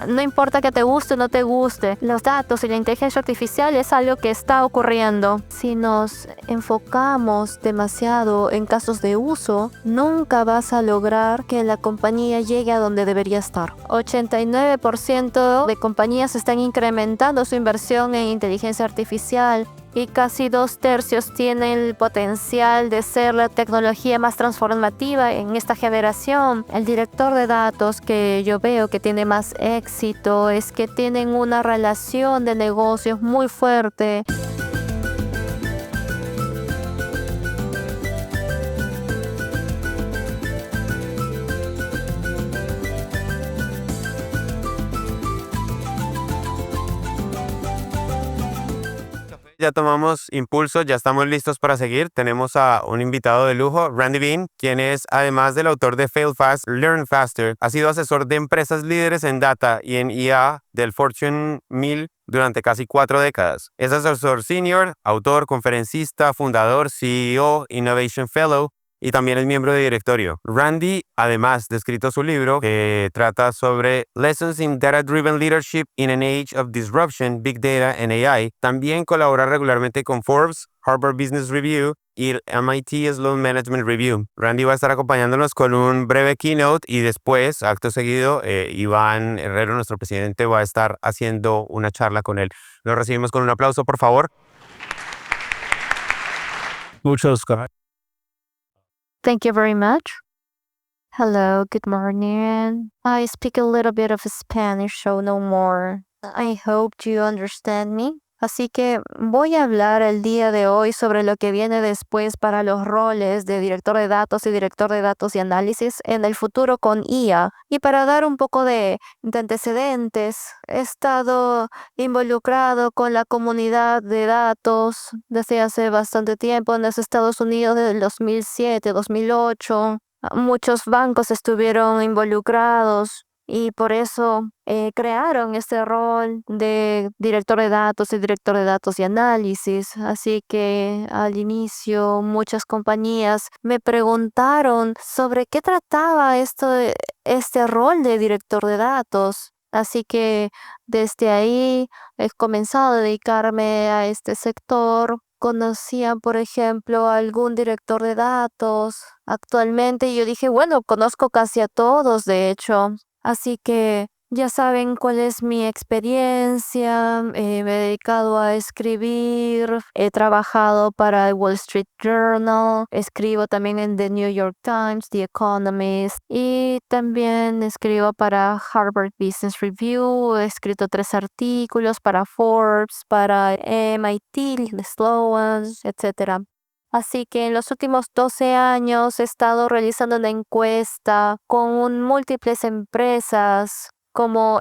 No importa que te guste o no te guste, los datos y la inteligencia artificial es algo que está ocurriendo. Si nos enfocamos demasiado en casos de uso, nunca vas a lograr que la compañía llegue a donde debería estar. 89% de compañías están incrementando su inversión en inteligencia artificial y casi 2/3 tienen el potencial de ser la tecnología más transformativa en esta generación. El director de datos que yo veo que tiene más éxito es que tienen una relación de negocios muy fuerte. Ya tomamos impulso, ya estamos listos para seguir. Tenemos a un invitado de lujo, Randy Bean, quien es, además del autor de Fail Fast, Learn Faster, ha sido asesor de empresas líderes en data y en IA del Fortune 1000 durante casi 4 décadas. Es asesor senior, autor, conferencista, fundador, CEO, Innovation Fellow, y también es miembro de directorio. Randy, además de escrito su libro que trata sobre Lessons in Data-Driven Leadership in an Age of Disruption, Big Data and AI, también colabora regularmente con Forbes, Harvard Business Review y el MIT Sloan Management Review. Randy va a estar acompañándonos con un breve keynote y después, acto seguido, Iván Herrero, nuestro presidente, va a estar haciendo una charla con él. Lo recibimos con un aplauso, por favor. Muchas gracias. Thank you very much. Hello, good morning. I speak a little bit of Spanish, so no more. I hope you understand me. Así que voy a hablar el día de hoy sobre lo que viene después para los roles de director de datos y director de datos y análisis en el futuro con IA. Y para dar un poco de antecedentes, he estado involucrado con la comunidad de datos desde hace bastante tiempo en los Estados Unidos, desde el 2007, 2008. Muchos bancos estuvieron involucrados y por eso crearon este rol de director de datos y director de datos y análisis. Así que al inicio muchas compañías me preguntaron sobre qué trataba este rol de director de datos. Así que desde ahí he comenzado a dedicarme a este sector. ¿Conocían, por ejemplo, a algún director de datos actualmente? Yo dije, bueno, conozco casi a todos, de hecho. Así que ya saben cuál es mi experiencia. Me he dedicado a escribir. He trabajado para el Wall Street Journal. Escribo también en The New York Times, The Economist. Y también escribo para Harvard Business Review. He escrito 3 artículos para Forbes, para MIT, Sloan, etc. Así que en los últimos 12 años he estado realizando una encuesta con múltiples empresas como,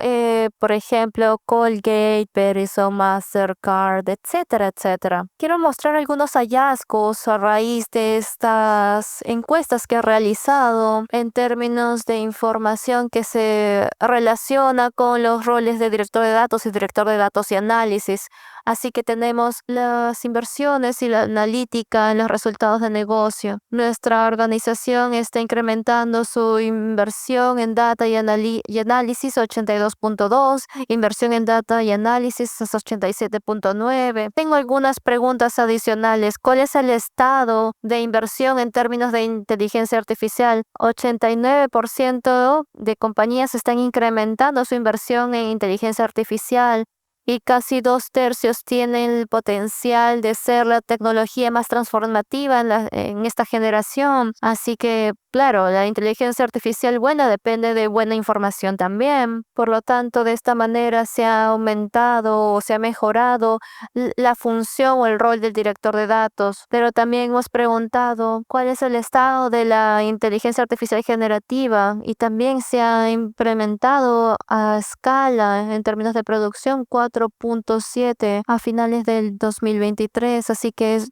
por ejemplo, Colgate, Verizon, Mastercard, etcétera, etcétera. Quiero mostrar algunos hallazgos a raíz de estas encuestas que he realizado en términos de información que se relaciona con los roles de director de datos y director de datos y análisis. Así que tenemos las inversiones y la analítica en los resultados de negocio. Nuestra organización está incrementando su inversión en data y análisis 82.2, inversión en data y análisis es 87.9. Tengo algunas preguntas adicionales. ¿Cuál es el estado de inversión en términos de inteligencia artificial? 89% de compañías están incrementando su inversión en inteligencia artificial. Y casi 2/3 tienen el potencial de ser la tecnología más transformativa en esta generación. Así que, claro, la inteligencia artificial buena depende de buena información también. Por lo tanto, de esta manera se ha aumentado o se ha mejorado la función o el rol del director de datos. Pero también hemos preguntado cuál es el estado de la inteligencia artificial generativa y también se ha implementado a escala en términos de producción 4.7 a finales del 2023, así que es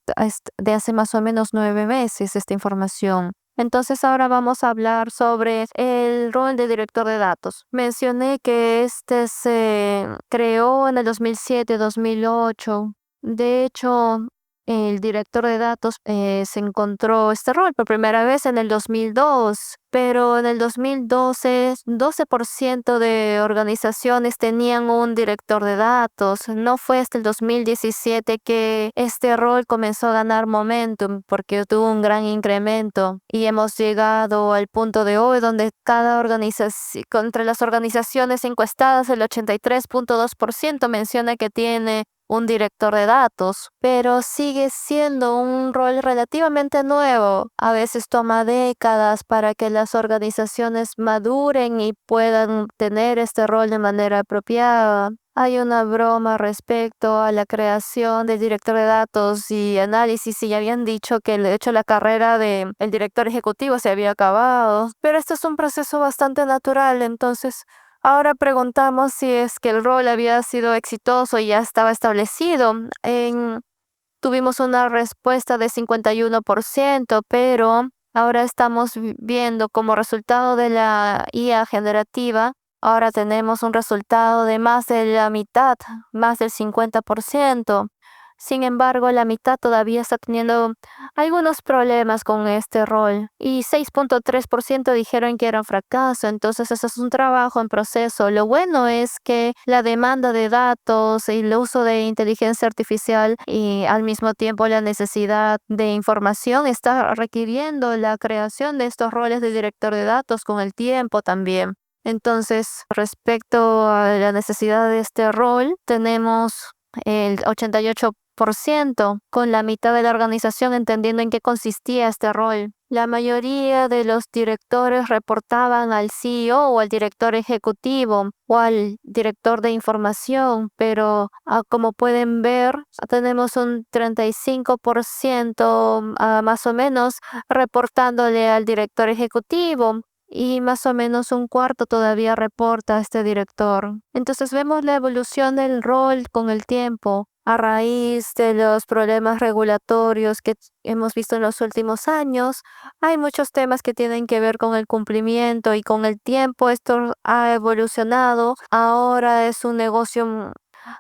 de hace más o menos 9 meses esta información. Entonces ahora vamos a hablar sobre el rol de director de datos. Mencioné que este se creó en el 2007-2008. De hecho, el director de datos se encontró este rol por primera vez en el 2002, pero en el 2012, 12% de organizaciones tenían un director de datos. No fue hasta el 2017 que este rol comenzó a ganar momentum porque tuvo un gran incremento y hemos llegado al punto de hoy donde cada organización, entre las organizaciones encuestadas, el 83.2% menciona que tiene un director de datos, pero sigue siendo un rol relativamente nuevo. A veces toma décadas para que las organizaciones maduren y puedan tener este rol de manera apropiada. Hay una broma respecto a la creación del director de datos y análisis y ya habían dicho que de hecho la carrera del director ejecutivo se había acabado, pero este es un proceso bastante natural, entonces ahora preguntamos si es que el rol había sido exitoso y ya estaba establecido. Tuvimos una respuesta de 51%, pero ahora estamos viendo como resultado de la IA generativa, ahora tenemos un resultado de más de la mitad, más del 50%. Sin embargo, la mitad todavía está teniendo algunos problemas con este rol y 6.3% dijeron que era un fracaso, entonces eso es un trabajo en proceso. Lo bueno es que la demanda de datos y el uso de inteligencia artificial y al mismo tiempo la necesidad de información está requiriendo la creación de estos roles de director de datos con el tiempo también. Entonces, respecto a la necesidad de este rol, tenemos el 88% con la mitad de la organización entendiendo en qué consistía este rol. La mayoría de los directores reportaban al CEO o al director ejecutivo o al director de información, pero como pueden ver, tenemos un 35% más o menos reportándole al director ejecutivo. Y más o menos un cuarto todavía reporta a este director. Entonces vemos la evolución del rol con el tiempo a raíz de los problemas regulatorios que hemos visto en los últimos años. Hay muchos temas que tienen que ver con el cumplimiento y con el tiempo esto ha evolucionado. Ahora es un negocio.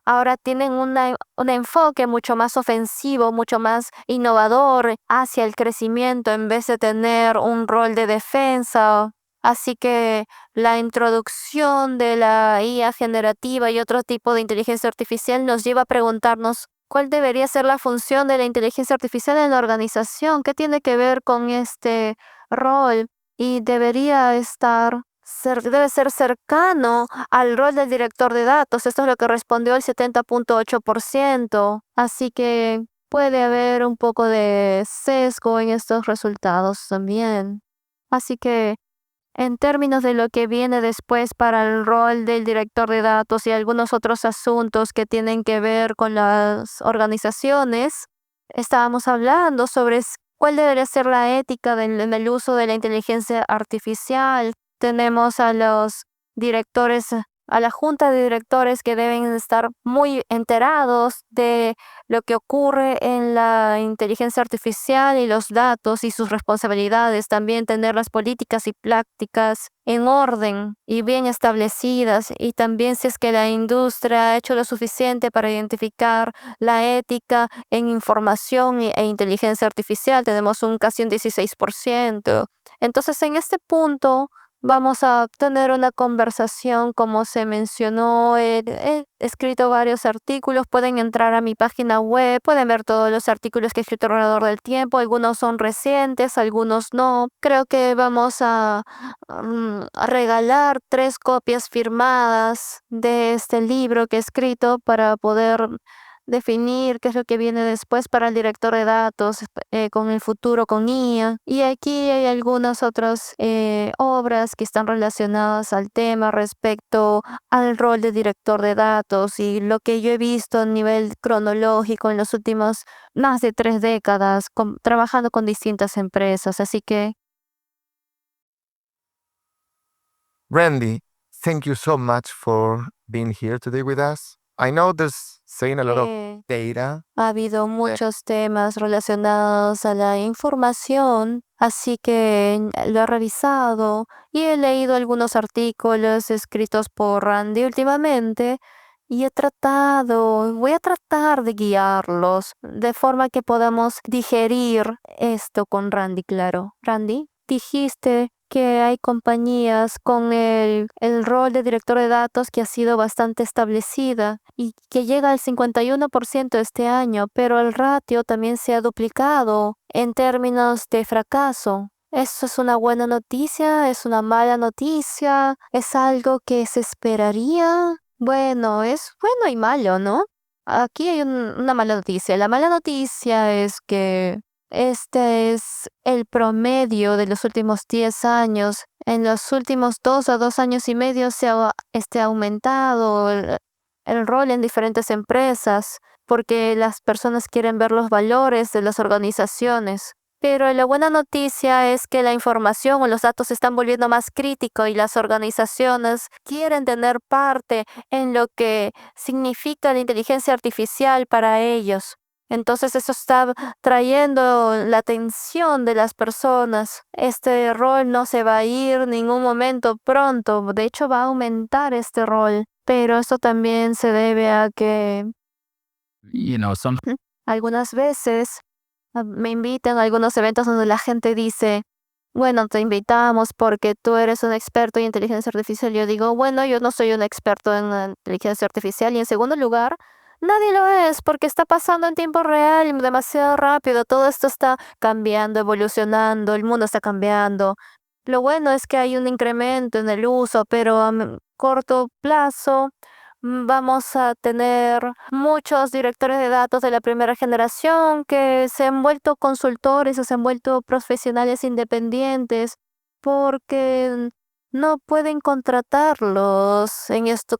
Ahora tienen un enfoque mucho más ofensivo, mucho más innovador hacia el crecimiento en vez de tener un rol de defensa. Así que la introducción de la IA generativa y otro tipo de inteligencia artificial nos lleva a preguntarnos cuál debería ser la función de la inteligencia artificial en la organización, qué tiene que ver con este rol y debe ser cercano al rol del director de datos. Esto es lo que respondió el 70.8%. Así que puede haber un poco de sesgo en estos resultados también. Así que en términos de lo que viene después para el rol del director de datos y algunos otros asuntos que tienen que ver con las organizaciones, estábamos hablando sobre cuál debería ser la ética en el uso de la inteligencia artificial. Tenemos a los directores, a la junta de directores que deben estar muy enterados de lo que ocurre en la inteligencia artificial y los datos y sus responsabilidades. También tener las políticas y prácticas en orden y bien establecidas. Y también si es que la industria ha hecho lo suficiente para identificar la ética en información e inteligencia artificial. Tenemos casi un 16%. Entonces, en este punto, vamos a tener una conversación como se mencionó. He escrito varios artículos, pueden entrar a mi página web, pueden ver todos los artículos que he escrito alrededor del tiempo. Algunos son recientes, algunos no. Creo que vamos a regalar 3 copias firmadas de este libro que he escrito para poder definir qué es lo que viene después para el director de datos con el futuro con IA. Y aquí hay algunas otras obras que están relacionadas al tema respecto al rol de director de datos y lo que yo he visto a nivel cronológico en los últimos más de 3 décadas trabajando con distintas empresas. Así que Randy, thank you so much for being here today with us. I know there's saying a lot of data. ha habido muchos temas relacionados a la información, así que lo he revisado y he leído algunos artículos escritos por Randy últimamente y voy a tratar de guiarlos de forma que podamos digerir esto con Randy, claro. Randy, dijiste que hay compañías con el rol de director de datos que ha sido bastante establecida y que llega al 51% este año, pero el ratio también se ha duplicado en términos de fracaso. ¿Eso es una buena noticia? ¿Es una mala noticia? ¿Es algo que se esperaría? Bueno, es bueno y malo, ¿no? Aquí hay una mala noticia. La mala noticia es que este es el promedio de los últimos 10 años. En los últimos 2 a 2 años y medio se ha aumentado el rol en diferentes empresas porque las personas quieren ver los valores de las organizaciones. Pero la buena noticia es que la información o los datos se están volviendo más críticos y las organizaciones quieren tener parte en lo que significa la inteligencia artificial para ellos. Entonces eso está trayendo la atención de las personas. Este rol no se va a ir en ningún momento pronto. De hecho, va a aumentar este rol. Pero esto también se debe a que Some algunas veces me invitan a algunos eventos donde la gente dice, bueno, te invitamos porque tú eres un experto en inteligencia artificial. Yo digo, bueno, yo no soy un experto en inteligencia artificial. Y en segundo lugar, nadie lo es porque está pasando en tiempo real y demasiado rápido. Todo esto está cambiando, evolucionando, el mundo está cambiando. Lo bueno es que hay un incremento en el uso, pero a corto plazo vamos a tener muchos directores de datos de la primera generación que se han vuelto consultores o se han vuelto profesionales independientes porque no pueden contratarlos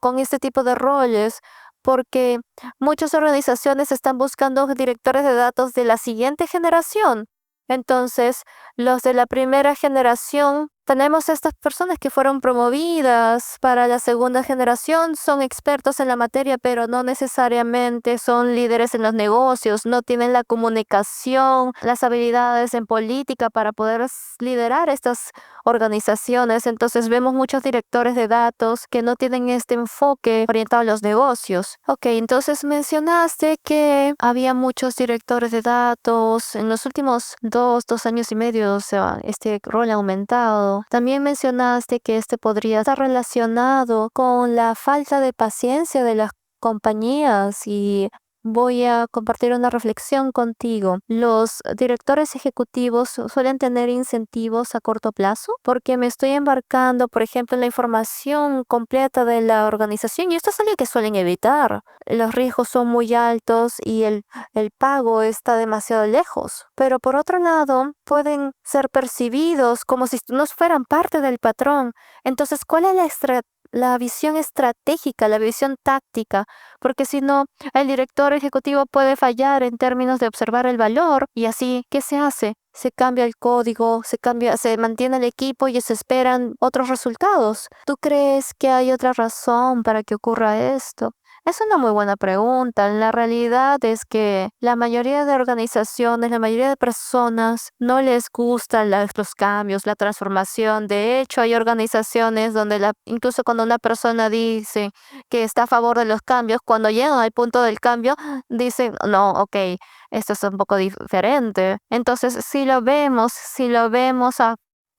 con este tipo de roles porque muchas organizaciones están buscando directores de datos de la siguiente generación. Entonces, los de la primera generación, tenemos estas personas que fueron promovidas para la segunda generación, son expertos en la materia, pero no necesariamente son líderes en los negocios, no tienen la comunicación, las habilidades en política para poder liderar estas organizaciones. Entonces vemos muchos directores de datos que no tienen este enfoque orientado a los negocios. Ok, entonces mencionaste que había muchos directores de datos en los últimos 2 años y medio, o sea, este rol ha aumentado. También mencionaste que este podría estar relacionado con la falta de paciencia de las compañías y voy a compartir una reflexión contigo. Los directores ejecutivos suelen tener incentivos a corto plazo porque me estoy embarcando, por ejemplo, en la información completa de la organización y esto es algo que suelen evitar. Los riesgos son muy altos y el pago está demasiado lejos. Pero por otro lado, pueden ser percibidos como si no fueran parte del patrón. Entonces, ¿cuál es la visión estratégica, la visión táctica? Porque si no, el director ejecutivo puede fallar en términos de observar el valor y así, ¿qué se hace? Se cambia el código, se mantiene el equipo y se esperan otros resultados. ¿Tú crees que hay otra razón para que ocurra esto? Es una muy buena pregunta. La realidad es que la mayoría de organizaciones, la mayoría de personas no les gustan los cambios, la transformación. De hecho, hay organizaciones donde incluso cuando una persona dice que está a favor de los cambios, cuando llegan al punto del cambio, dicen, no, ok, esto es un poco diferente. Entonces, si lo vemos a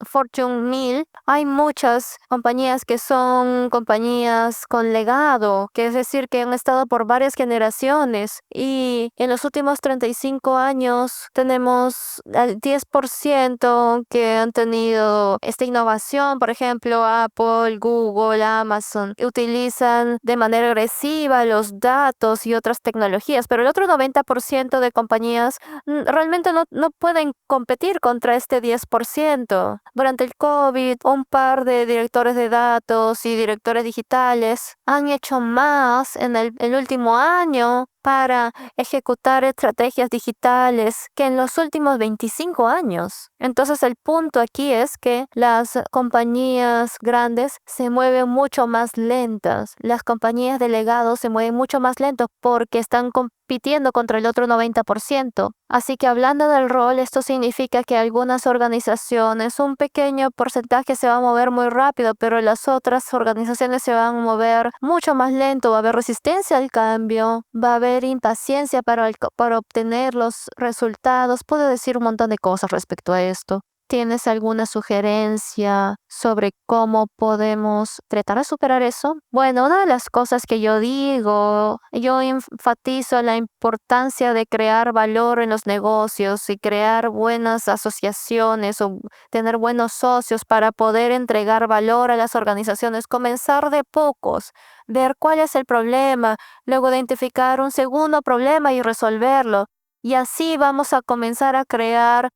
Fortune 1000, hay muchas compañías que son compañías con legado, que es decir, que han estado por varias generaciones y en los últimos 35 años tenemos al 10% que han tenido esta innovación. Por ejemplo, Apple, Google, Amazon utilizan de manera agresiva los datos y otras tecnologías, pero el otro 90% de compañías realmente no pueden competir contra este 10%. Durante el COVID, un par de directores de datos y directores digitales han hecho más en el último año para ejecutar estrategias digitales que en los últimos 25 años. Entonces el punto aquí es que las compañías grandes se mueven mucho más lentas. Las compañías de legados se mueven mucho más lentos porque están compitiendo contra el otro 90%. Así que hablando del rol, esto significa que algunas organizaciones, un pequeño porcentaje se va a mover muy rápido, pero las otras organizaciones se van a mover mucho más lento. Va a haber resistencia al cambio, va a haber impaciencia para obtener los resultados. Puedo decir un montón de cosas respecto a esto. ¿Tienes alguna sugerencia sobre cómo podemos tratar de superar eso? Bueno, una de las cosas que yo digo, yo enfatizo la importancia de crear valor en los negocios y crear buenas asociaciones o tener buenos socios para poder entregar valor a las organizaciones. Comenzar de pocos, ver cuál es el problema, luego identificar un segundo problema y resolverlo. Y así vamos a comenzar a crear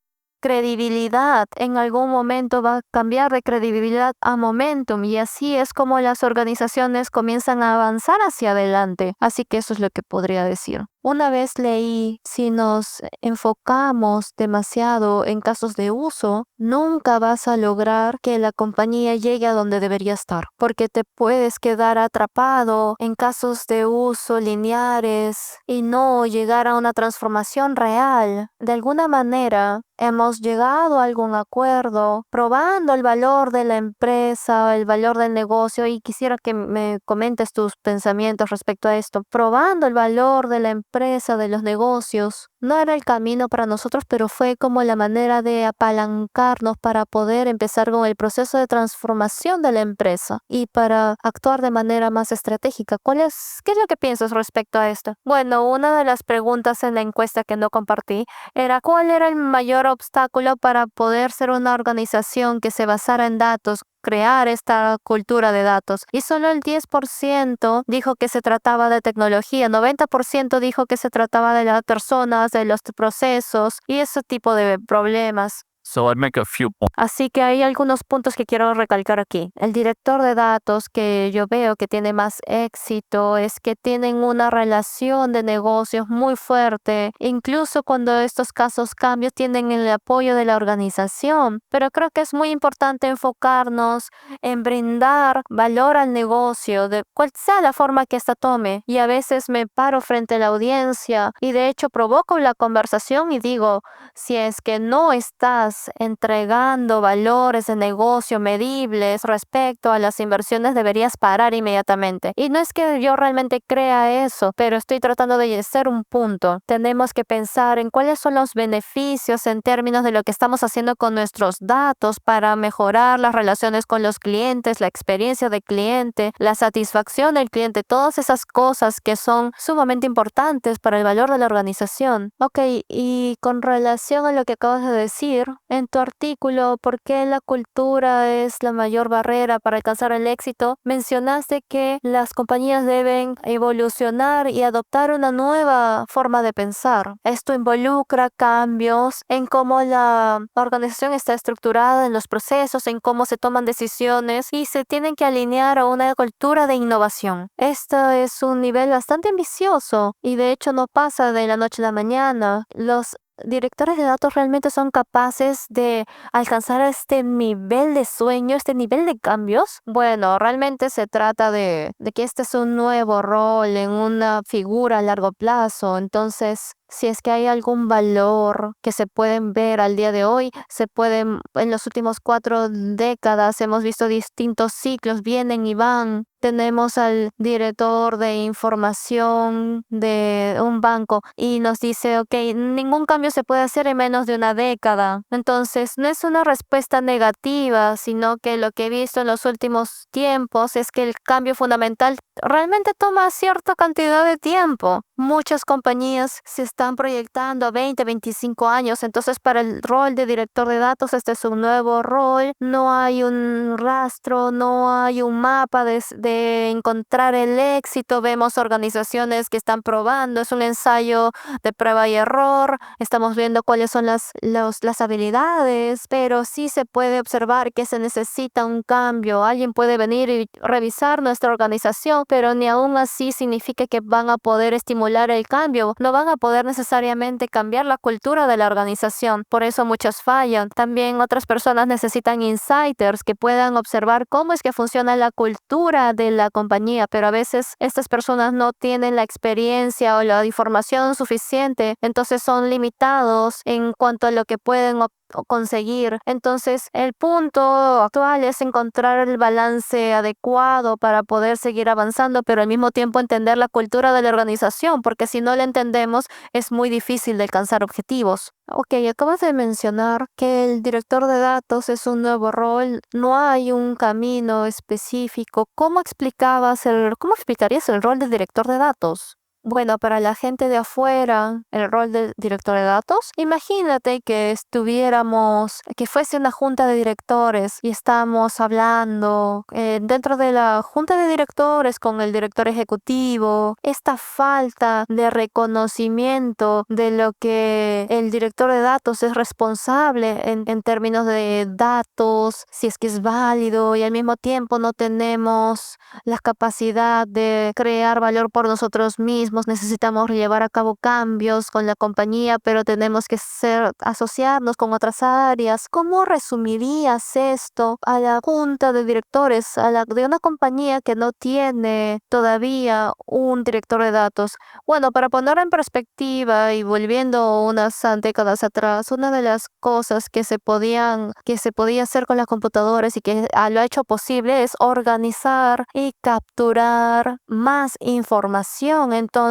credibilidad. En algún momento va a cambiar de credibilidad a momentum y así es como las organizaciones comienzan a avanzar hacia adelante. Así que eso es lo que podría decir. Una vez leí, si nos enfocamos demasiado en casos de uso, nunca vas a lograr que la compañía llegue a donde debería estar, porque te puedes quedar atrapado en casos de uso lineares y no llegar a una transformación real. De alguna manera, hemos llegado a algún acuerdo, probando el valor de la empresa, el valor del negocio, y quisiera que me comentes tus pensamientos respecto a esto. Probando el valor de la empresa, de los negocios, no era el camino para nosotros, pero fue como la manera de apalancarnos para poder empezar con el proceso de transformación de la empresa y para actuar de manera más estratégica. ¿Qué es lo que piensas respecto a esto? Bueno, una de las preguntas en la encuesta que no compartí era ¿cuál era el mayor obstáculo para poder ser una organización que se basara en datos, crear esta cultura de datos? Y solo el 10% dijo que se trataba de tecnología, 90% dijo que se trataba de las personas, de los procesos y ese tipo de problemas. So I'd make a few points. Así que hay algunos puntos que quiero recalcar aquí. El director de datos que yo veo que tiene más éxito es que tienen una relación de negocios muy fuerte. Incluso cuando estos casos cambios tienen el apoyo de la organización. Pero creo que es muy importante enfocarnos en brindar valor al negocio, de cual sea la forma que ésta tome. Y a veces me paro frente a la audiencia y de hecho provoco la conversación y digo, si es que no estás entregando valores de negocio medibles respecto a las inversiones, deberías parar inmediatamente. Y no es que yo realmente crea eso, pero estoy tratando de hacer un punto. Tenemos que pensar en cuáles son los beneficios en términos de lo que estamos haciendo con nuestros datos para mejorar las relaciones con los clientes, la experiencia del cliente, la satisfacción del cliente, todas esas cosas que son sumamente importantes para el valor de la organización. Ok, y con relación a lo que acabas de decir, en tu artículo, ¿por qué la cultura es la mayor barrera para alcanzar el éxito? Mencionaste que las compañías deben evolucionar y adoptar una nueva forma de pensar. Esto involucra cambios en cómo la organización está estructurada, en los procesos, en cómo se toman decisiones y se tienen que alinear a una cultura de innovación. Esto es un nivel bastante ambicioso y de hecho no pasa de la noche a la mañana. Los directores de datos realmente son capaces de alcanzar este nivel de sueño, este nivel de cambios. Bueno, realmente se trata de que este es un nuevo rol en una figura a largo plazo. Entonces, si es que hay algún valor que se pueden ver al día de hoy, en los últimos 4 décadas hemos visto distintos ciclos, vienen y van. Tenemos al director de información de un banco y nos dice, ok, ningún cambio se puede hacer en menos de una década. Entonces, no es una respuesta negativa, sino que lo que he visto en los últimos tiempos es que el cambio fundamental realmente toma cierta cantidad de tiempo. Muchas compañías se están proyectando a 20, 25 años, entonces para el rol de director de datos este es un nuevo rol, no hay un rastro, no hay un mapa de encontrar el éxito. Vemos organizaciones que están probando, es un ensayo de prueba y error, estamos viendo cuáles son las habilidades, pero sí se puede observar que se necesita un cambio. Alguien puede venir y revisar nuestra organización información, pero ni aún así significa que van a poder estimular el cambio. No van a poder necesariamente cambiar la cultura de la organización. Por eso muchos fallan. También otras personas necesitan insiders que puedan observar cómo es que funciona la cultura de la compañía, pero a veces estas personas no tienen la experiencia o la información suficiente, entonces son limitados en cuanto a lo que pueden o conseguir. Entonces, el punto actual es encontrar el balance adecuado para poder seguir avanzando, pero al mismo tiempo entender la cultura de la organización, porque si no la entendemos, es muy difícil de alcanzar objetivos. Ok, acabas de mencionar que el director de datos es un nuevo rol, no hay un camino específico. ¿Cómo explicarías el rol del director de datos? Bueno, para la gente de afuera, el rol del director de datos, imagínate que que fuese una junta de directores y estamos hablando dentro de la junta de directores con el director ejecutivo, esta falta de reconocimiento de lo que el director de datos es responsable en términos de datos, si es que es válido y al mismo tiempo no tenemos la capacidad de crear valor por nosotros mismos. Necesitamos llevar a cabo cambios con la compañía, pero tenemos que asociarnos con otras áreas. ¿Cómo resumirías esto a la junta de directores de una compañía que no tiene todavía un director de datos? Bueno, para poner en perspectiva y volviendo unas décadas atrás, una de las cosas que se podía hacer con las computadoras y que lo ha hecho posible es organizar y capturar más información. Entonces,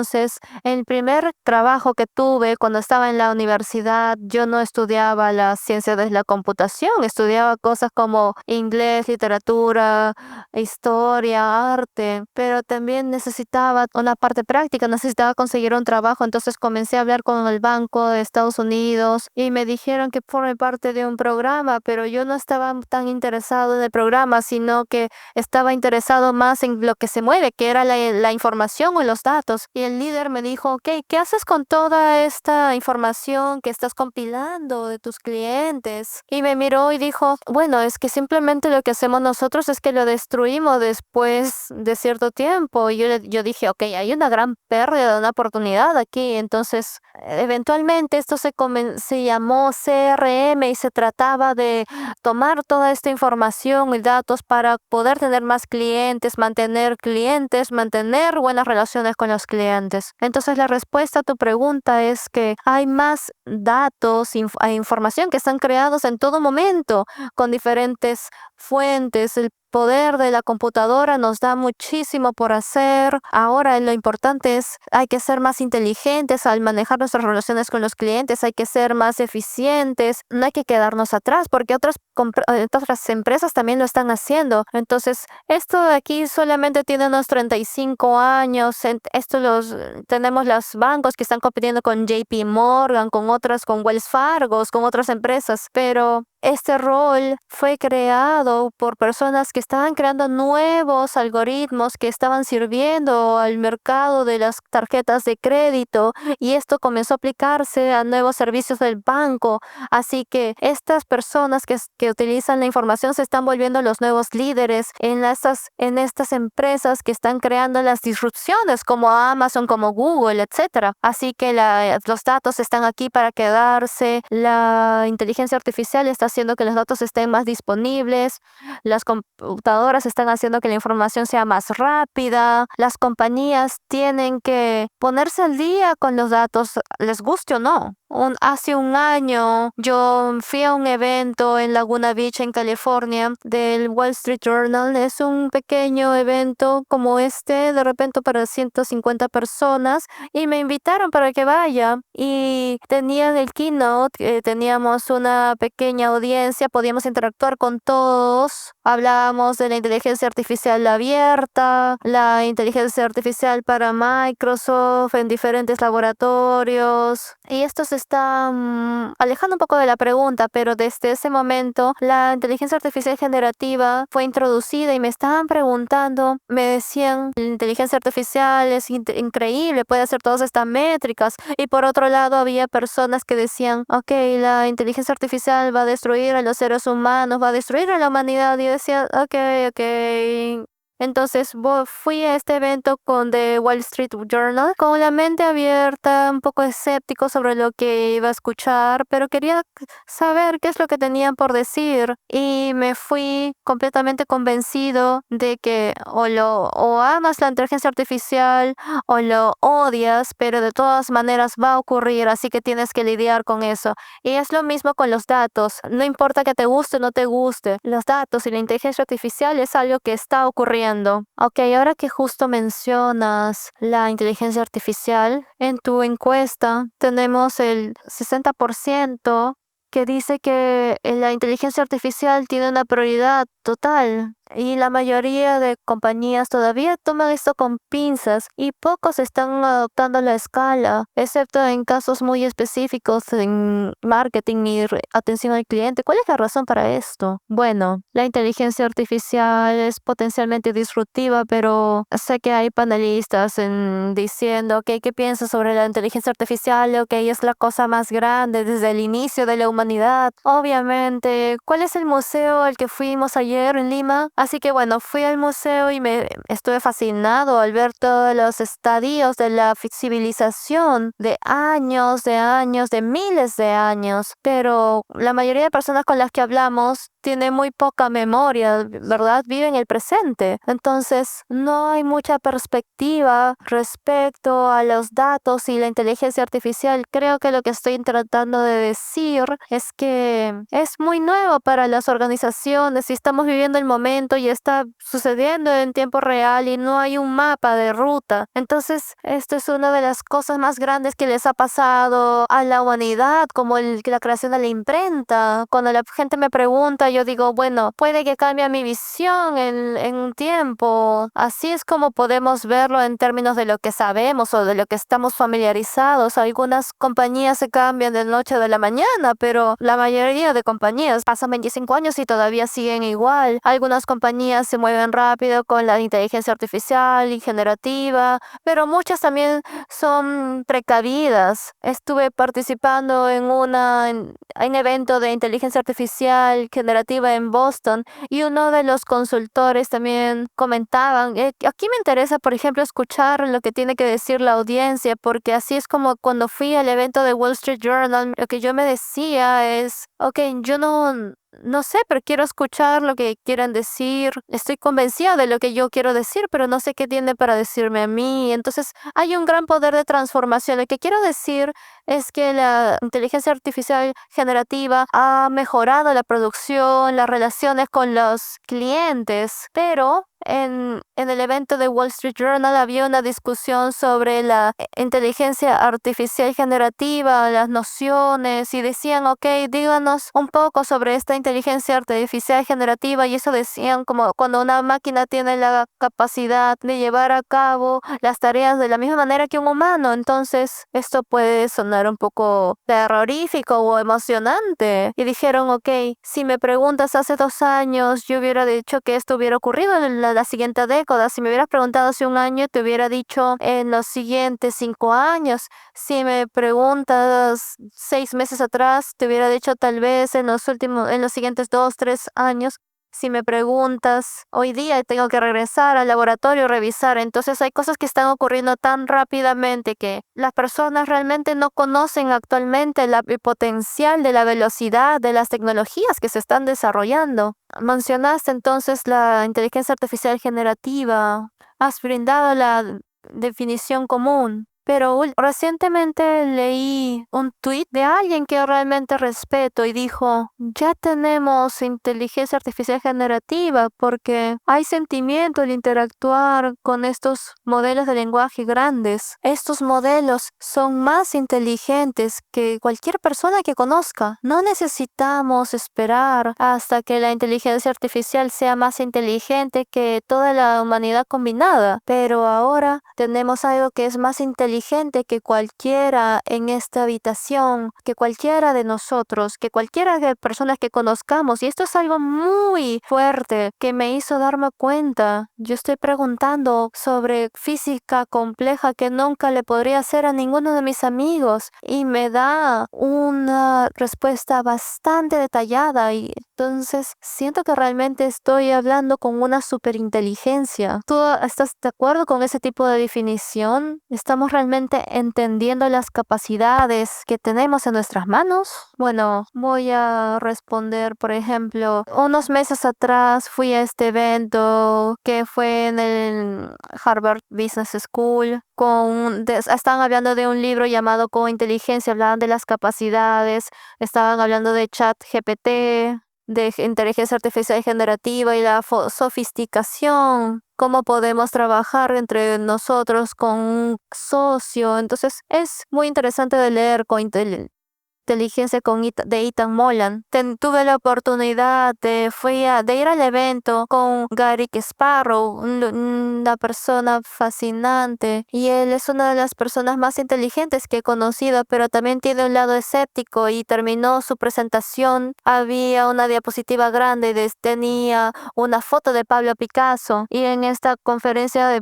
el primer trabajo que tuve cuando estaba en la universidad, yo no estudiaba la ciencia de la computación, estudiaba cosas como inglés, literatura, historia, arte, pero también necesitaba una parte práctica, necesitaba conseguir un trabajo. Entonces comencé a hablar con el Banco de Estados Unidos y me dijeron que forme parte de un programa, pero yo no estaba tan interesado en el programa, sino que estaba interesado más en lo que se mueve, que era la información o los datos. Y el líder me dijo, ok, ¿qué haces con toda esta información que estás compilando de tus clientes? Y me miró y dijo, bueno, es que simplemente lo que hacemos nosotros es que lo destruimos después de cierto tiempo. Y yo dije, ok, hay una gran pérdida de una oportunidad aquí. Entonces, eventualmente esto se llamó CRM y se trataba de tomar toda esta información y datos para poder tener más clientes, mantener buenas relaciones con los clientes. Entonces la respuesta a tu pregunta es que hay más datos e información que están creados en todo momento con diferentes fuentes. El poder de la computadora nos da muchísimo por hacer. Ahora lo importante es, hay que ser más inteligentes al manejar nuestras relaciones con los clientes, hay que ser más eficientes, no hay que quedarnos atrás porque otras empresas también lo están haciendo. Entonces, esto de aquí solamente tiene unos 35 años. Tenemos los bancos que están compitiendo con JP Morgan, con Wells Fargo, con otras empresas, pero este rol fue creado por personas que estaban creando nuevos algoritmos que estaban sirviendo al mercado de las tarjetas de crédito, y esto comenzó a aplicarse a nuevos servicios del banco. Así que estas personas que utilizan la información se están volviendo los nuevos líderes en estas empresas que están creando las disrupciones como Amazon, como Google, etc. Así que los datos están aquí para quedarse. La inteligencia artificial está haciendo que los datos estén más disponibles, las computadoras están haciendo que la información sea más rápida, las compañías tienen que ponerse al día con los datos, les guste o no. Hace un año yo fui a un evento en Laguna Beach, en California, del Wall Street Journal. Es un pequeño evento como de repente para 150 personas, y me invitaron para que vaya. Y tenían el keynote, teníamos una pequeña audiencia, podíamos interactuar con todos. Hablábamos de la inteligencia artificial abierta, la inteligencia artificial para Microsoft en diferentes laboratorios. Y esto se está alejando un poco de la pregunta, pero desde ese momento la inteligencia artificial generativa fue introducida y me estaban preguntando, me decían, la inteligencia artificial es increíble, puede hacer todas estas métricas. Y por otro lado había personas que decían, ok, la inteligencia artificial va a destruir a los seres humanos, va a destruir a la humanidad. Y yo decía, ok, Entonces fui a este evento con The Wall Street Journal con la mente abierta, un poco escéptico sobre lo que iba a escuchar, pero quería saber qué es lo que tenían por decir y me fui completamente convencido de que o amas la inteligencia artificial o lo odias, pero de todas maneras va a ocurrir, así que tienes que lidiar con eso. Y es lo mismo con los datos. No importa que te guste o no te guste, los datos y la inteligencia artificial es algo que está ocurriendo. Ok, ahora que justo mencionas la inteligencia artificial, en tu encuesta tenemos el 60% que dice que la inteligencia artificial tiene una prioridad total. Y la mayoría de compañías todavía toman esto con pinzas y pocos están adoptando la escala, excepto en casos muy específicos en marketing y atención al cliente. ¿Cuál es la razón para esto? Bueno, la inteligencia artificial es potencialmente disruptiva, pero sé que hay panelistas diciendo, ok, ¿qué piensas sobre la inteligencia artificial? Ok, es la cosa más grande desde el inicio de la humanidad. Obviamente, ¿cuál es el museo al que fuimos ayer en Lima? Así que bueno, fui al museo y me estuve fascinado al ver todos los estadios de la civilización de años, de miles de años. Pero la mayoría de personas con las que hablamos tiene muy poca memoria, ¿verdad? Vive en el presente. Entonces, no hay mucha perspectiva respecto a los datos y la inteligencia artificial. Creo que lo que estoy tratando de decir es que es muy nuevo para las organizaciones y estamos viviendo el momento y está sucediendo en tiempo real y no hay un mapa de ruta. Entonces, esto es una de las cosas más grandes que les ha pasado a la humanidad, como la creación de la imprenta. Cuando la gente me pregunta, yo digo, bueno, puede que cambie mi visión en un tiempo. Así es como podemos verlo en términos de lo que sabemos o de lo que estamos familiarizados. Algunas compañías se cambian de noche a la mañana, pero la mayoría de compañías pasan 25 años y todavía siguen igual. Algunas compañías se mueven rápido con la inteligencia artificial y generativa, pero muchas también son precavidas. Estuve participando en un evento de inteligencia artificial generativa en Boston y uno de los consultores también comentaban, aquí me interesa, por ejemplo, escuchar lo que tiene que decir la audiencia, porque así es como cuando fui al evento de Wall Street Journal, lo que yo me decía es, ok, yo no sé, pero quiero escuchar lo que quieran decir. Estoy convencida de lo que yo quiero decir, pero no sé qué tiene para decirme a mí. Entonces, hay un gran poder de transformación. Lo que quiero decir es que la inteligencia artificial generativa ha mejorado la producción, las relaciones con los clientes, pero en el evento de Wall Street Journal había una discusión sobre la inteligencia artificial generativa, las nociones, y decían, ok, díganos un poco sobre esta inteligencia artificial generativa, y eso decían como cuando una máquina tiene la capacidad de llevar a cabo las tareas de la misma manera que un humano. Entonces, esto puede sonar un poco terrorífico o emocionante. Y dijeron, ok, si me preguntas hace 2 años, yo hubiera dicho que esto hubiera ocurrido en la siguiente década. Si me hubieras preguntado hace 1 año, te hubiera dicho en los siguientes 5 años. Si me preguntas 6 meses atrás, te hubiera dicho tal vez en los siguientes 2, 3 años. Si me preguntas hoy día, tengo que regresar al laboratorio a revisar. Entonces hay cosas que están ocurriendo tan rápidamente que las personas realmente no conocen actualmente el potencial de la velocidad de las tecnologías que se están desarrollando. Mencionaste entonces la inteligencia artificial generativa. Has brindado la definición común. Pero recientemente leí un tweet de alguien que realmente respeto y dijo, ya tenemos inteligencia artificial generativa porque hay sentimiento al interactuar con estos modelos de lenguaje grandes. Estos modelos son más inteligentes que cualquier persona que conozca. No necesitamos esperar hasta que la inteligencia artificial sea más inteligente que toda la humanidad combinada, pero ahora tenemos algo que es más inteligente inteligente que cualquiera en esta habitación, que cualquiera de nosotros, que cualquiera de personas que conozcamos. Y esto es algo muy fuerte que me hizo darme cuenta. Yo estoy preguntando sobre física compleja que nunca le podría hacer a ninguno de mis amigos y me da una respuesta bastante detallada y entonces siento que realmente estoy hablando con una superinteligencia. ¿Tú estás de acuerdo con ese tipo de definición? ¿Estamos realmente entendiendo las capacidades que tenemos en nuestras manos? Bueno, voy a responder, por ejemplo, unos meses atrás fui a este evento que fue en el Harvard Business School. Estaban hablando de un libro llamado Cointeligencia, hablaban de las capacidades, estaban hablando de ChatGPT, de inteligencia artificial generativa y la sofisticación, cómo podemos trabajar entre nosotros con un socio. Entonces es muy interesante de leer Inteligencia de Ethan Molan. Tuve la oportunidad de ir al evento con Gary Sparrow, una persona fascinante, y él es una de las personas más inteligentes que he conocido, pero también tiene un lado escéptico y terminó su presentación. Había una diapositiva grande, tenía una foto de Pablo Picasso, y en esta conferencia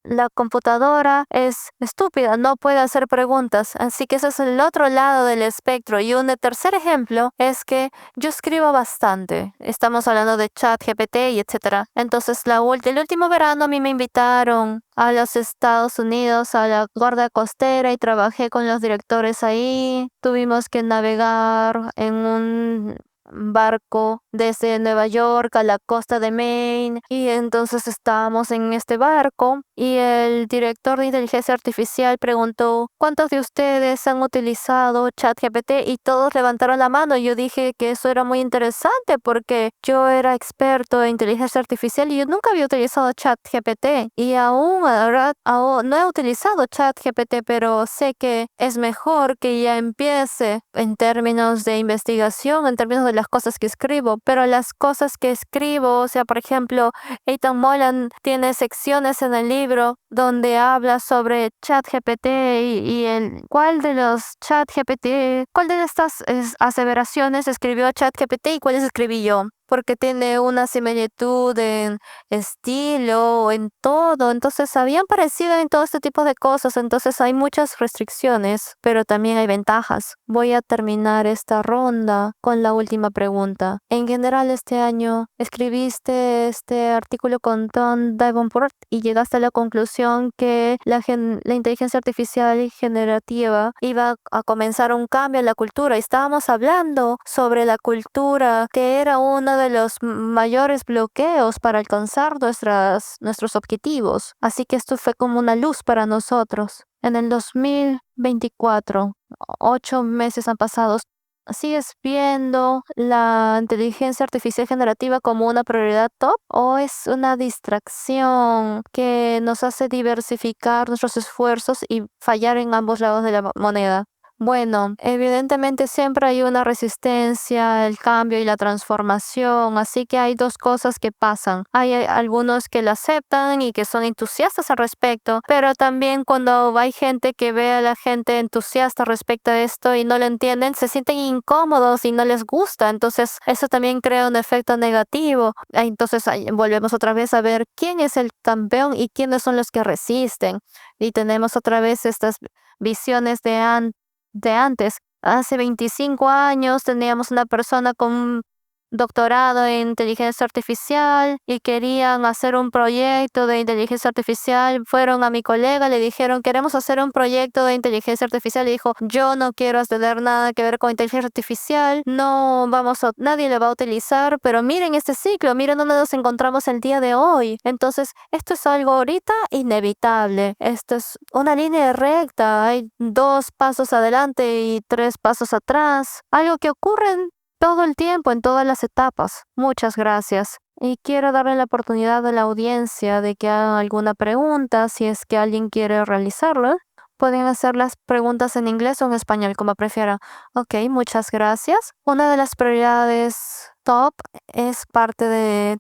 la computadora es estúpida, no puede hacer preguntas, así que ese es el otro lado del espectro. Y un tercer ejemplo es que yo escribo bastante. Estamos hablando de ChatGPT y etcétera. Entonces, el último verano a mí me invitaron a los Estados Unidos, a la Guardia Costera, y trabajé con los directores ahí. Tuvimos que navegar en un barco desde Nueva York a la costa de Maine, y entonces estábamos en este barco y el director de inteligencia artificial preguntó: ¿cuántos de ustedes han utilizado ChatGPT? Y todos levantaron la mano. Yo dije que eso era muy interesante porque yo era experto en inteligencia artificial y yo nunca había utilizado ChatGPT, y aún no he utilizado ChatGPT, pero sé que es mejor que ya empiece en términos de investigación, en términos de las cosas que escribo. Pero las cosas que escribo, o sea, por ejemplo, Ethan Molan tiene secciones en el libro donde habla sobre ChatGPT cuál de estas aseveraciones escribió ChatGPT y cuáles escribí yo, porque tiene una similitud en estilo, en todo. Entonces habían parecido en todo este tipo de cosas. Entonces hay muchas restricciones, pero también hay ventajas. Voy a terminar esta ronda con la última pregunta. En general, este año escribiste este artículo con Tom Davenport y llegaste a la conclusión que la inteligencia artificial generativa iba a comenzar un cambio en la cultura. Estábamos hablando sobre la cultura, que era uno de los mayores bloqueos para alcanzar nuestros objetivos. Así que esto fue como una luz para nosotros. En el 2024, 8 meses han pasado. ¿Sigues viendo la inteligencia artificial generativa como una prioridad top o es una distracción que nos hace diversificar nuestros esfuerzos y fallar en ambos lados de la moneda? Bueno, evidentemente siempre hay una resistencia al cambio y la transformación, así que hay dos cosas que pasan. Hay algunos que lo aceptan y que son entusiastas al respecto, pero también cuando hay gente que ve a la gente entusiasta respecto a esto y no lo entienden, se sienten incómodos y no les gusta. Entonces eso también crea un efecto negativo. Entonces volvemos otra vez a ver quién es el campeón y quiénes son los que resisten. Y tenemos otra vez estas visiones de antes. Hace 25 años teníamos una persona con un doctorado en inteligencia artificial y querían hacer un proyecto de inteligencia artificial. Fueron a mi colega, le dijeron: queremos hacer un proyecto de inteligencia artificial. Y dijo: yo no quiero tener nada que ver con inteligencia artificial, nadie lo va a utilizar. Pero miren este ciclo, miren dónde nos encontramos el día de hoy. Entonces esto es algo ahorita inevitable. Esto es una línea recta, hay 2 pasos adelante y 3 pasos atrás, algo que ocurre todo el tiempo, en todas las etapas. Muchas gracias. Y quiero darle la oportunidad a la audiencia de que hagan alguna pregunta, si es que alguien quiere realizarla. Pueden hacer las preguntas en inglés o en español, como prefieran. Ok, muchas gracias. Una de las prioridades top es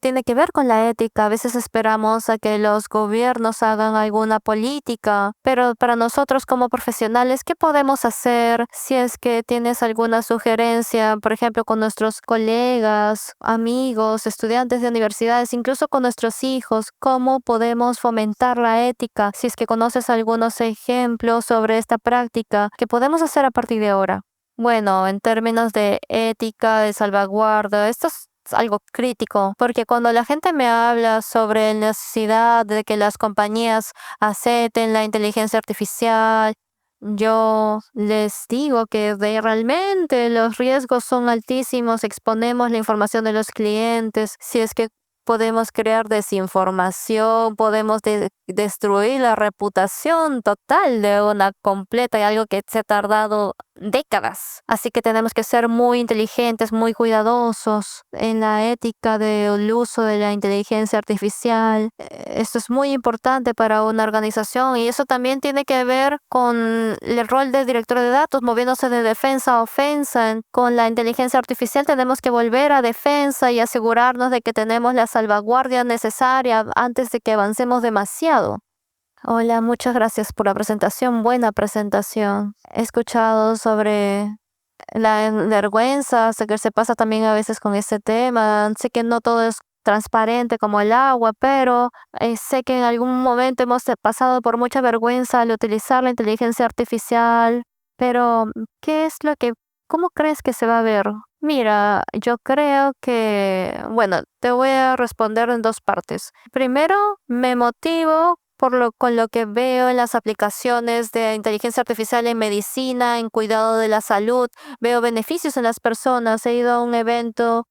tiene que ver con la ética. A veces esperamos a que los gobiernos hagan alguna política, pero para nosotros como profesionales, ¿qué podemos hacer si es que tienes alguna sugerencia, por ejemplo, con nuestros colegas, amigos, estudiantes de universidades, incluso con nuestros hijos? ¿Cómo podemos fomentar la ética? Si es que conoces algunos ejemplos sobre esta práctica, ¿qué podemos hacer a partir de ahora? Bueno, en términos de ética, de salvaguarda, esto es algo crítico, porque cuando la gente me habla sobre la necesidad de que las compañías acepten la inteligencia artificial, yo les digo que realmente los riesgos son altísimos, exponemos la información de los clientes, si es que podemos crear desinformación, podemos destruir la reputación total de una completa y algo que se ha tardado décadas. Así que tenemos que ser muy inteligentes, muy cuidadosos en la ética del uso de la inteligencia artificial. Esto es muy importante para una organización y eso también tiene que ver con el rol del director de datos, moviéndose de defensa a ofensa. Con la inteligencia artificial tenemos que volver a defensa y asegurarnos de que tenemos la salvaguardia necesaria antes de que avancemos demasiado. Hola, muchas gracias por la presentación. Buena presentación. He escuchado sobre la vergüenza, sé que se pasa también a veces con este tema. Sé que no todo es transparente como el agua, pero sé que en algún momento hemos pasado por mucha vergüenza al utilizar la inteligencia artificial. Pero, ¿cómo crees que se va a ver? Mira, yo creo que, bueno, te voy a responder en dos partes. Primero, me motivo con lo que veo en las aplicaciones de inteligencia artificial en medicina, en cuidado de la salud. Veo beneficios en las personas. He ido a un evento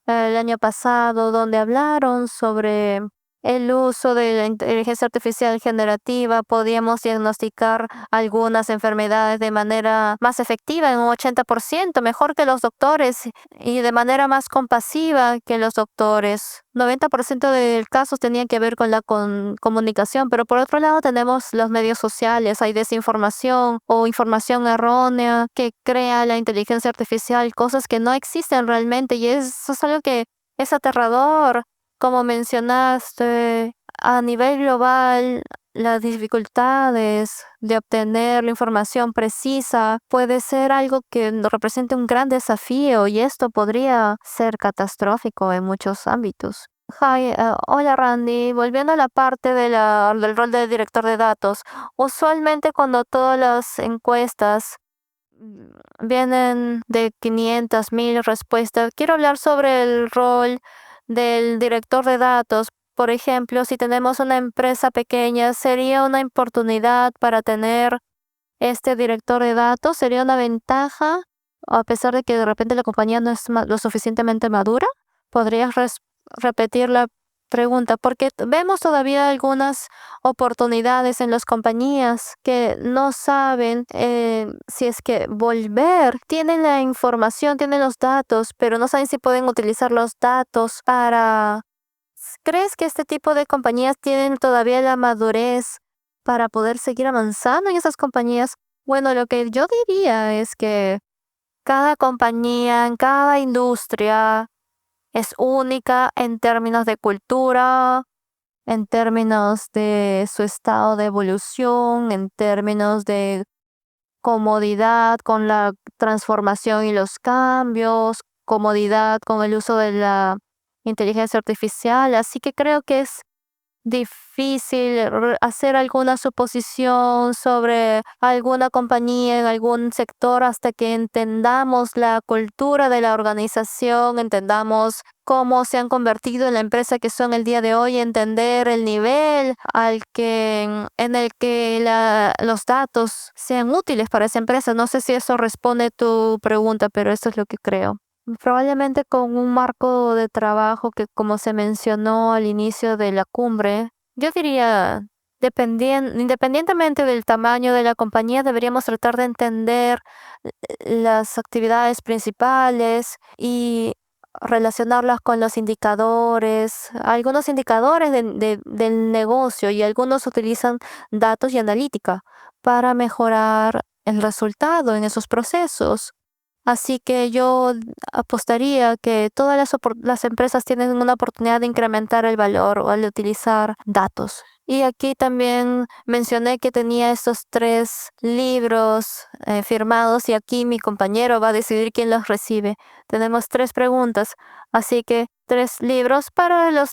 el año pasado donde hablaron sobre el uso de la inteligencia artificial generativa. Podíamos diagnosticar algunas enfermedades de manera más efectiva, en un 80%, mejor que los doctores y de manera más compasiva que los doctores. 90% de casos tenían que ver con la comunicación, pero por otro lado tenemos los medios sociales. Hay desinformación o información errónea que crea la inteligencia artificial, cosas que no existen realmente, y eso es algo que es aterrador. Como mencionaste, a nivel global, las dificultades de obtener la información precisa puede ser algo que represente un gran desafío, y esto podría ser catastrófico en muchos ámbitos. Hola Randy, volviendo a la parte del rol de director de datos, usualmente cuando todas las encuestas vienen de 500, 1000 respuestas, quiero hablar sobre el rol del director de datos. Por ejemplo, si tenemos una empresa pequeña, ¿sería una oportunidad para tener este director de datos? ¿Sería una ventaja? A pesar de que de repente la compañía no es lo suficientemente madura. ¿Podrías repetir la pregunta? Porque vemos todavía algunas oportunidades en las compañías que no saben si es que tienen la información, tienen los datos, pero no saben si pueden utilizar los datos para... ¿Crees que este tipo de compañías tienen todavía la madurez para poder seguir avanzando en esas compañías? Bueno, lo que yo diría es que cada compañía, en cada industria, es única en términos de cultura, en términos de su estado de evolución, en términos de comodidad con la transformación y los cambios, comodidad con el uso de la inteligencia artificial. Así que creo que es difícil hacer alguna suposición sobre alguna compañía en algún sector hasta que entendamos la cultura de la organización, entendamos cómo se han convertido en la empresa que son el día de hoy, entender el nivel en el que los datos sean útiles para esa empresa. No sé si eso responde a tu pregunta, pero eso es lo que creo. Probablemente con un marco de trabajo que, como se mencionó al inicio de la cumbre, yo diría, independientemente del tamaño de la compañía, deberíamos tratar de entender las actividades principales y relacionarlas con los indicadores, algunos indicadores del negocio, y algunos utilizan datos y analítica para mejorar el resultado en esos procesos. Así que yo apostaría que todas las empresas tienen una oportunidad de incrementar el valor al utilizar datos. Y aquí también mencioné que tenía estos 3 libros firmados y aquí mi compañero va a decidir quién los recibe. Tenemos 3 preguntas, así que 3 libros para los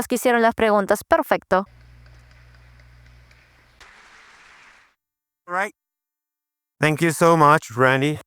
que hicieron las preguntas. Perfecto. Right. Thank you so much, Randy.